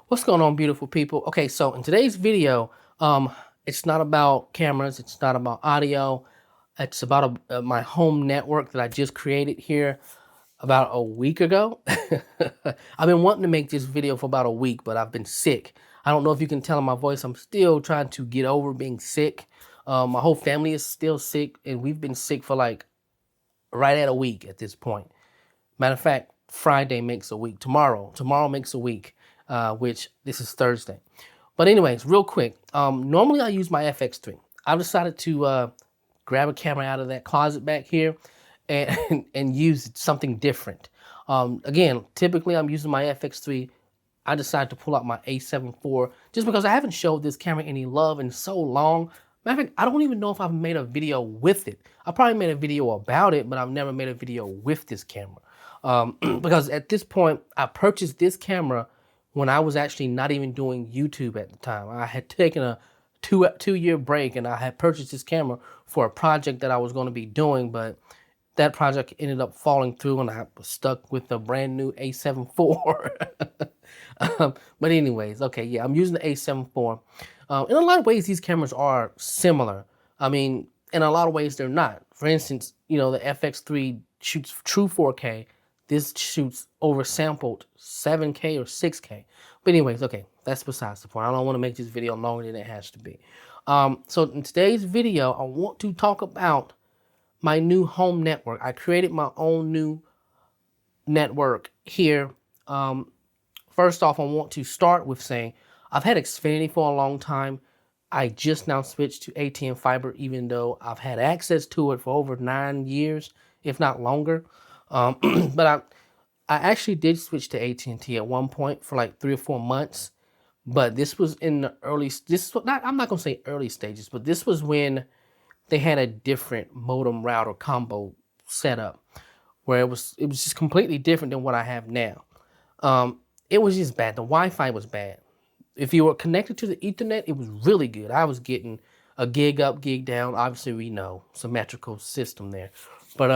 What's going on, beautiful people? Okay, so in today's video, it's not about cameras, it's not about audio, it's about my home network that I just created here about a week ago. I've been wanting to make this video for about a week, but I've been sick. I don't know if you can tell in my voice, I'm still trying to get over being sick. My whole family is still sick, and we've been sick for like right at a week at this point. Matter of fact, Friday makes a week. Tomorrow makes a week, which this is Thursday. But anyways, real quick. Normally I use my FX3. I've decided to grab a camera out of that closet back here and and use something different. Again, typically I'm using my FX3. I decided to pull out my A7 IV just because I haven't showed this camera any love in so long. Matter of fact, I don't even know if I've made a video with it. I probably made a video about it, but I've never made a video with this camera. Because at this point, I purchased this camera when I was actually not even doing YouTube at the time. I had taken a two-year break and I had purchased this camera for a project that I was going to be doing, but that project ended up falling through and I was stuck with a brand new A7 IV. But anyways, okay, yeah, I'm using the A7 IV. In a lot of ways, these cameras are similar. I mean, in a lot of ways, they're not. For instance, the FX3 shoots true 4K. This shoots oversampled 7K or 6K. But anyways, okay, that's besides the point. I don't want to make this video longer than it has to be. So in today's video, I want to talk about my new home network. I created my own new network here. First off, I want to start with saying I've had Xfinity for a long time. I just now switched to AT&T Fiber, even though I've had access to it for over 9 years, if not longer. But I actually did switch to AT&T at one point for like 3 or 4 months. But this was in the early. I'm not gonna say early stages, but this was when they had a different modem router combo setup where it was just completely different than what I have now. It was just bad. The Wi-Fi was bad. If you were connected to the Ethernet, it was really good. I was getting a gig up, gig down. Obviously, we know symmetrical system there. But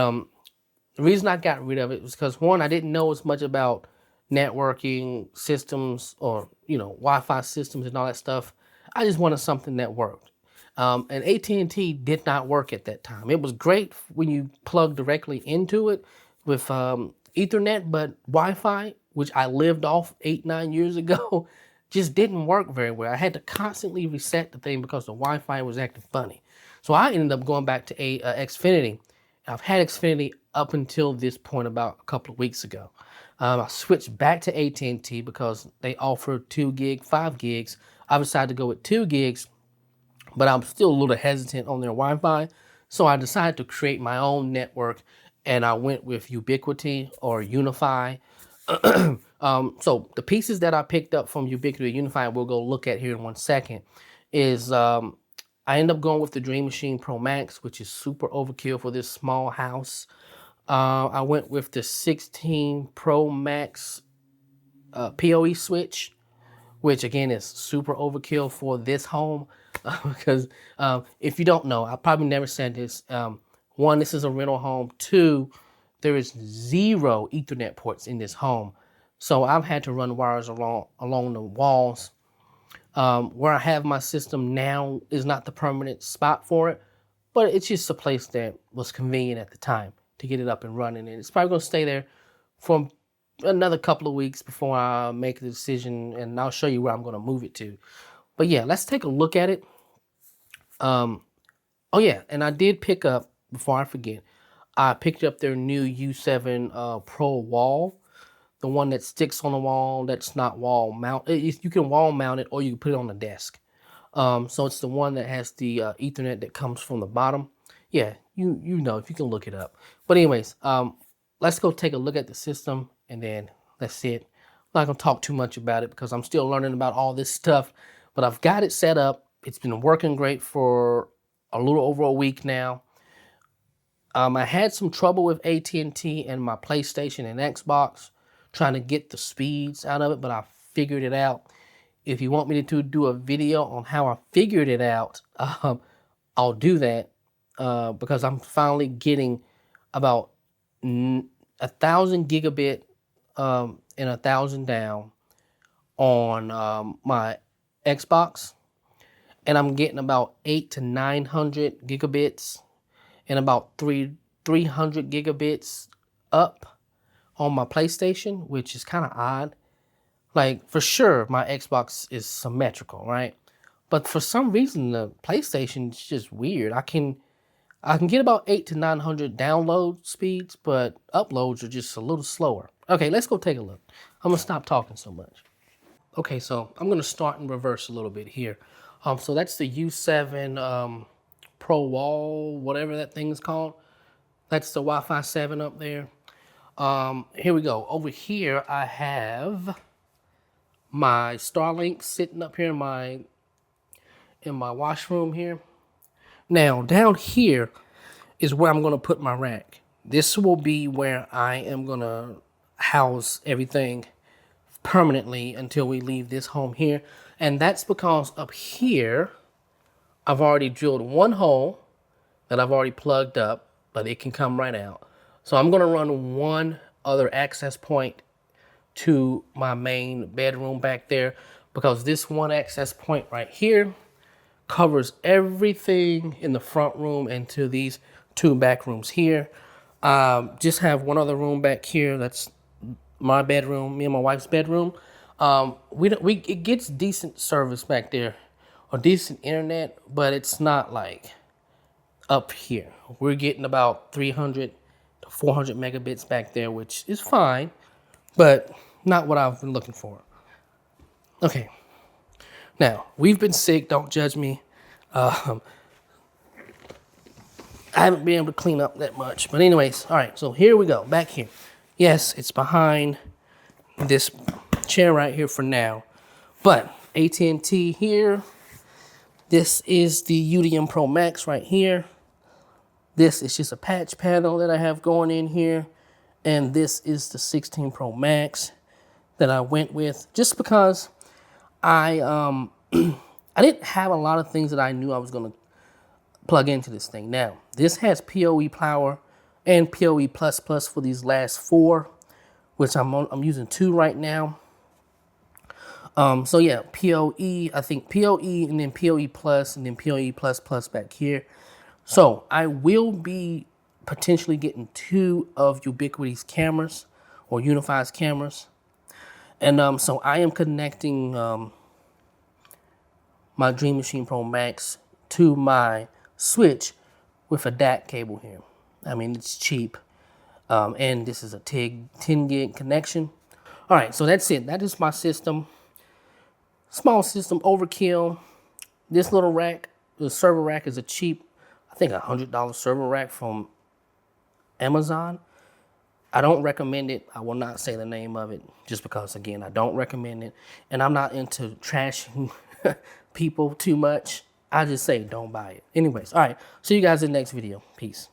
the reason I got rid of it was because one, I didn't know as much about networking systems or Wi-Fi systems and all that stuff. I just wanted something that worked. And AT&T did not work at that time. It was great when you plug directly into it with Ethernet, but Wi-Fi, which I lived off 8, 9 years ago, just didn't work very well. I had to constantly reset the thing because the Wi-Fi was acting funny. So I ended up going back to Xfinity. I've had Xfinity up until this point about a couple of weeks ago. I switched back to AT&T because they offer 2 gig, 5 gigs. I decided to go with 2 gigs, but I'm still a little hesitant on their Wi-Fi. So I decided to create my own network, and I went with Ubiquiti or Unify. So the pieces that I picked up from Ubiquiti or Unify, we'll go look at here in 1 second, is I end up going with the Dream Machine Pro Max, which is super overkill for this small house. I went with the 16 Pro Max PoE switch, which again is super overkill for this home. Because if you don't know, I probably never said this. One, this is a rental home. Two, there is 0 Ethernet ports in this home. So I've had to run wires along the walls. Where I have my system now is not the permanent spot for it, but it's just a place that was convenient at the time to get it up and running. And it's probably going to stay there for another couple of weeks before I make the decision, and I'll show you where I'm going to move it to. But yeah, let's take a look at it. Oh yeah, and I did pick up, before I forget, I picked up their new U7 Pro wall, the one that sticks on the wall, that's not wall mount. You can wall mount it or you can put it on the desk. So it's the one that has the Ethernet that comes from the bottom. Yeah, you know if you can look it up. But anyways, let's go take a look at the system and then let's see it. I'm not gonna talk too much about it because I'm still learning about all this stuff, but I've got it set up. It's been working great for a little over a week now. I had some trouble with AT&T and my PlayStation and Xbox trying to get the speeds out of it, but I figured it out. If you want me to do a video on how I figured it out, I'll do that because I'm finally getting about 1,000 gigabit and 1,000 down on my Xbox, and I'm getting about 8 to 900 gigabits and about 300 gigabits up on my PlayStation, which is kind of odd. Like, for sure, my Xbox is symmetrical, right? But for some reason, the PlayStation is just weird. I can get about 8 to 900 download speeds, but uploads are just a little slower. Okay, let's go take a look. I'm gonna stop talking so much. Okay, so I'm gonna start in reverse a little bit here. So that's the U7 Pro Wall, whatever that thing is called. That's the Wi-Fi 7 up there. Here we go. Over here, I have my Starlink sitting up here in my washroom here. Now, down here is where I'm going to put my rack. This will be where I am going to house everything permanently until we leave this home here. And that's because up here, I've already drilled one hole that I've already plugged up, but it can come right out. So I'm going to run one other access point to my main bedroom back there, because this one access point right here covers everything in the front room and to these two back rooms here. Just have one other room back here. That's my bedroom, me and my wife's bedroom. It gets decent service back there, or decent internet, but it's not like up here. We're getting about 300 to 400 megabits back there, which is fine, but not what I've been looking for. Okay, now we've been sick. Don't judge me. I haven't been able to clean up that much, but anyways, all right. So here we go, back here. Yes, it's behind this chair right here for now, but AT&T here. This is the UDM Pro Max right here. This is just a patch panel that I have going in here, and this is the 16 Pro Max that I went with just because I I didn't have a lot of things that I knew I was going to plug into this thing. Now, this has PoE Power and PoE++ for these last four, which I'm using 2 right now. So yeah, PoE, I think PoE and then PoE+, and then PoE++ back here. So I will be potentially getting 2 of Ubiquiti's cameras, or Unifi's cameras. And so I am connecting my Dream Machine Pro Max to my Switch with a DAC cable here. I mean, it's cheap. And this is a TIG 10 gig connection. All right, so that's it. That is my system. Small system, overkill. This little rack, the server rack, is a cheap, I think $100 server rack from Amazon. I don't recommend it. I will not say the name of it just because, again, I don't recommend it. And I'm not into trashing people too much. I just say don't buy it. Anyways, all right. See you guys in the next video. Peace.